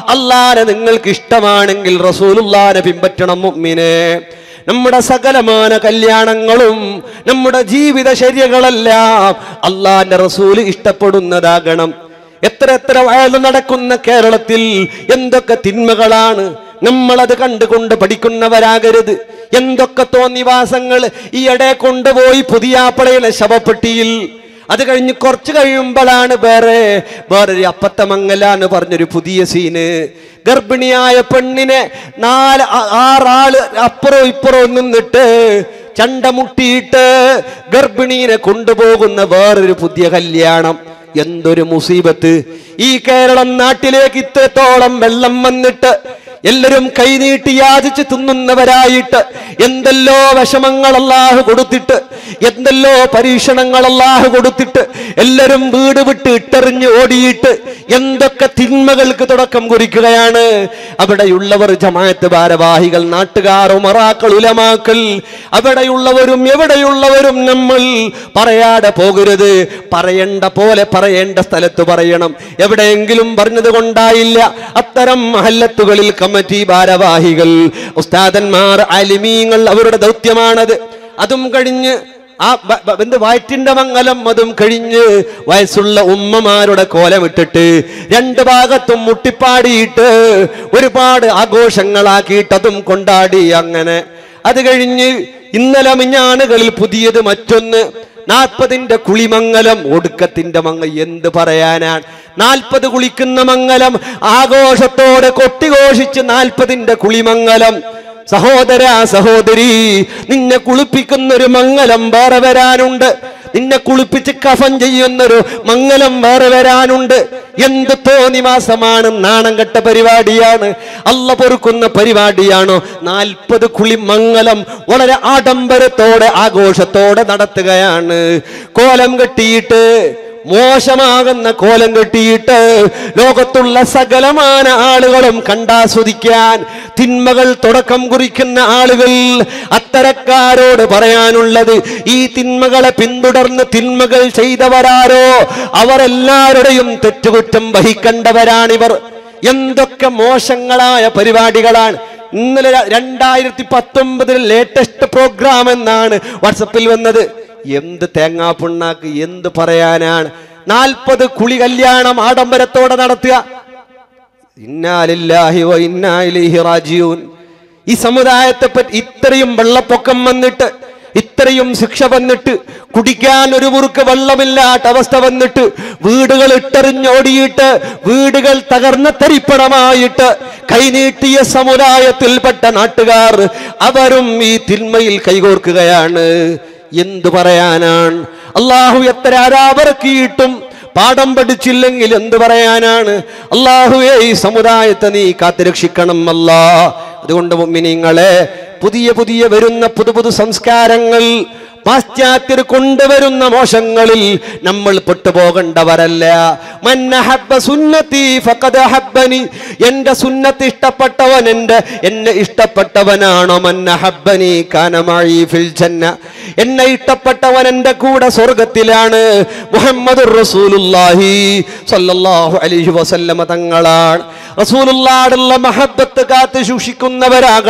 അല്ലാഹനെ നിങ്ങൾക്ക് ഇഷ്ടമാണെങ്കിൽ റസൂലുള്ളാഹിനെ പിൻപറ്റണം മുഅ്മിനേ. നമ്മുടെ സകലമാന കല്യാണങ്ങളും നമ്മുടെ ജീവിതചര്യകളെല്ലാം അല്ലാഹുവിന്റെ റസൂല് ഇഷ്ടപ്പെടുന്നതാകണം. എത്ര വയല് നടക്കുന്ന കേരളത്തിൽ എന്തൊക്കെ തിന്മകളാണ്, നമ്മളത് കണ്ടുകൊണ്ട് പഠിക്കുന്നവരാകരുത്. എന്തൊക്കെ തോന്നിവാസങ്ങൾ ഈയിടെ കൊണ്ടുപോയി പുതിയാപ്പളയിലെ ശവപ്പെട്ടിയിൽ. അത് കഴിഞ്ഞ് കുറച്ച് കഴിയുമ്പോഴാണ് വേറൊരു അപ്പത്തമംഗല എന്ന് പറഞ്ഞൊരു പുതിയ സീന്. ഗർഭിണിയായ പെണ്ണിനെ 4-6 ആള് അപ്പുറവും ഇപ്പുറവും നിന്നിട്ട് ചണ്ടമുട്ടിയിട്ട് ഗർഭിണീനെ കൊണ്ടുപോകുന്ന വേറൊരു പുതിയ കല്യാണം. എന്തൊരു മുസീബത്ത്! ഈ കേരളം നാട്ടിലേക്ക് ഇത്രത്തോളം വെള്ളം വന്നിട്ട് എല്ലാവരും കൈനീട്ടി യാചിച്ച് തിന്നുന്നവരായിട്ട് എന്തെല്ലോ വിഷമങ്ങൾ അല്ലാഹു കൊടുത്തിട്ട്, എന്തെല്ലോ പരീക്ഷണങ്ങൾ അല്ലാഹു കൊടുത്തിട്ട് എല്ലാവരും വീട് വിട്ട് ഇട്ടെറിഞ്ഞ് ഓടിയിട്ട് എന്തൊക്കെ തിന്മകൾക്ക് തുടക്കം കുറിക്കുകയാണ്. അവിടെയുള്ളവർ ജമാഅത്ത് ഭാരവാഹികൾ, നാട്ടുകാർ, ഉമറാക്കൾ, ഉലമാക്കൾ, അവിടെയുള്ളവരും എവിടെയുള്ളവരും നമ്മൾ പറയാതെ പോകരുത്. പറയേണ്ട പോലെ പറയേണ്ട സ്ഥലത്ത് പറയണം. എവിടെയെങ്കിലും പറഞ്ഞത് കൊണ്ടായില്ല. അത്തരം മഹല്ലത്തുകളിൽ കമ്മിറ്റി ഭാരവാഹികൾ, ഉസ്താദന്മാർ, ആലിമീങ്ങൾ, അവരുടെ ദൗത്യമാണത്. അതും കഴിഞ്ഞ് വയറ്റിന്റെ മംഗലം അതും കഴിഞ്ഞ് വയസ്സുള്ള ഉമ്മമാരുടെ കോലമിട്ടിട്ട് 2 ഭാഗത്തും മുട്ടിപ്പാടിയിട്ട് ഒരുപാട് ആഘോഷങ്ങളാക്കിയിട്ട് അതും കൊണ്ടാടി. അങ്ങനെ അത് കഴിഞ്ഞ് ഇന്നലെ മിഞ്ഞാണുകളിൽ പുതിയത് മറ്റൊന്ന് 40ന്റെ കുളിമംഗലം, ഒടുക്കത്തിന്റെ എന്ത് പറയാനാണ്. 40 കുളിക്കുന്ന മംഗലം ആഘോഷത്തോടെ കൊട്ടിഘോഷിച്ച് 40ന്റെ കുളിമംഗലം. സഹോദര സഹോദരി, നിന്നെ കുളിപ്പിക്കുന്നൊരു മംഗലം വേറെ വരാനുണ്ട്. നിന്നെ കുളിപ്പിച്ച് കഫൻ ചെയ്യുന്നൊരു മംഗലം വേറെ വരാനുണ്ട്. എന്ത് തോന്നിവാസമാണ്! നാണം കെട്ട പരിപാടിയാണ്, അല്ല പൊറുക്കുന്ന പരിപാടിയാണോ? 40 കുളി മംഗലം വളരെ ആഡംബരത്തോടെ ആഘോഷത്തോടെ നടത്തുകയാണ്. കോലം കെട്ടിയിട്ട്, മോശമാകുന്ന കോലം കെട്ടിയിട്ട് ലോകത്തുള്ള സകലമാന ആളുകളും കണ്ടാസ്വദിക്കാൻ തിന്മകൾ തുടക്കം കുറിക്കുന്ന ആളുകൾ, അത്തരക്കാരോട് പറയാനുള്ളത്, ഈ തിന്മകളെ പിന്തുടർന്ന് തിന്മകൾ ചെയ്തവരാരോ അവരെല്ലാവരുടെയും തെറ്റുകുറ്റം വഹിക്കേണ്ടവരാണിവർ. എന്തൊക്കെ മോശങ്ങളായ പരിപാടികളാണ്! ഇന്നലെ 2019 ലേറ്റസ്റ്റ് പ്രോഗ്രാം എന്നാണ് വാട്സപ്പിൽ വന്നത്. എന്ത് തേങ്ങാപ്പിണ്ണാക്ക്! എന്ത് പറയാനാണ്! 40 കുളി കല്യാണം ആഡംബരത്തോടെ നടത്തുക. ഇന്നാ ലില്ലാഹി വ ഇന്നാ ഇലൈഹി റാജിഊൻ. ഈ സമുദായത്തെ പറ്റി ഇത്രയും വെള്ളപ്പൊക്കം വന്നിട്ട്, ഇത്രയും ശിക്ഷ വന്നിട്ട്, കുടിക്കാൻ ഒരു മുറുക്ക് വെള്ളമില്ലാത്ത അവസ്ഥ വന്നിട്ട്, വീടുകൾ ഇട്ടെറിഞ്ഞോടിയിട്ട്, വീടുകൾ തകർന്ന തരിപ്പണമായിട്ട് കൈനീട്ടിയ സമുദായത്തിൽപ്പെട്ട നാട്ടുകാർ അവരും ഈ തിന്മയിൽ കൈകോർക്കുകയാണ്. എന്തു പറയാനാണ്! അല്ലാഹു എത്ര ആരാവറക്കിയിട്ടും പാഠം പഠിച്ചില്ലെങ്കിൽ എന്തു പറയാനാണ്? അല്ലാഹുവേ, ഈ സമുദായത്തെ നീ കാത്തുരക്ഷിക്കണം അല്ലാ. അതുകൊണ്ട് മുഅ്മിനീങ്ങളെ, പുതിയ വരുന്ന പുതു സംസ്കാരങ്ങൾ, പാശ്ചാത്യർ കൊണ്ടുവരുന്ന മോശങ്ങളിൽ നമ്മൾ പെട്ടുപോകേണ്ടവരല്ല. മൻ അഹബ്ബ സുന്നതി ഫഖദ് അഹബ്ബനി. എന്റെ സുന്നത്ത് ഇഷ്ടപ്പെട്ടവൻ എന്നെ ഇഷ്ടപ്പെട്ടവനാണോ? മൻ അഹബ്ബനി കാന മഈ ഫിൽ ജന്ന. എന്നെ ഇഷ്ടപ്പെട്ടവൻ എന്റെ കൂടെ സ്വർഗത്തിലാണ്. മുഹമ്മദുർ റസൂലുള്ളാഹി സ്വല്ലല്ലാഹു അലൈഹി വസല്ലമ തങ്ങളാണ്. റസൂലുള്ളാഹിയുടെ മഹബ്ബത്ത് കാത്തു സൂക്ഷിക്കുന്നവരാകണം.